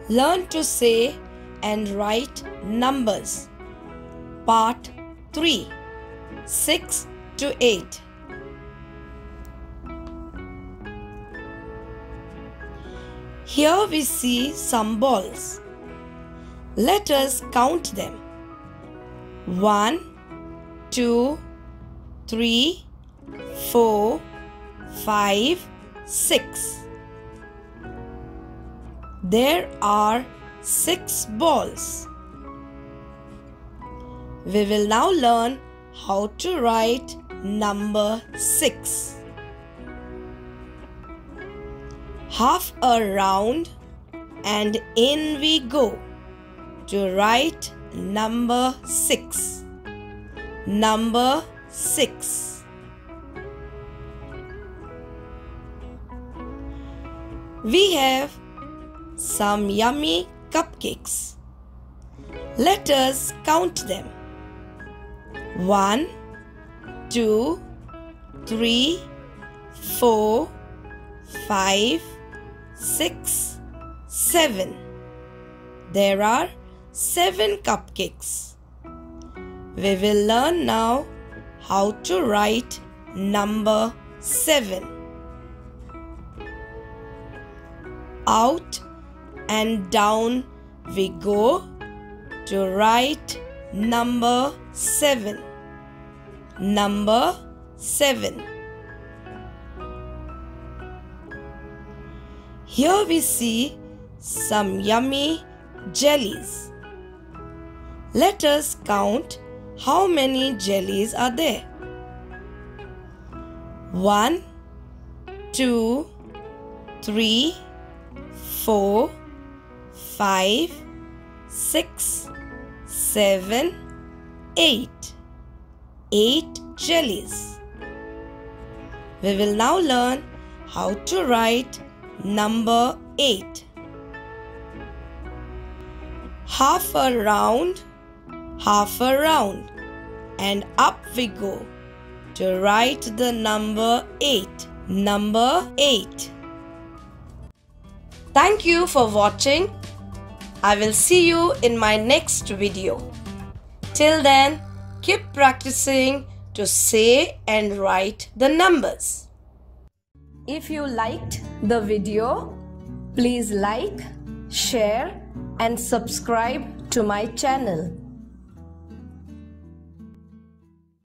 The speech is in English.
Learn to say and write numbers. Part 3, 6 to 8. Here we see some balls. Let us count them. 1, 2, 3, 4, 5, 6. There are 6 balls. We will now learn how to write number 6. Half a round and in we go to write number 6. Number 6. We have some yummy cupcakes. Let us count them. 1, 2, 3, 4, 5, 6, 7. There are 7 cupcakes. We will learn now how to write number 7. Out and down we go to write number 7. Number 7. Here we see some yummy jellies. Let us count how many jellies are there. 1, 2, 3, 4, 5, 6, 7, 8. 8 jellies. We will now learn how to write number 8. Half a round, and up we go to write the number 8. Number 8. Thank you for watching. I will see you in my next video. Till then, keep practicing to say and write the numbers. If you liked the video, please like, share and subscribe to my channel.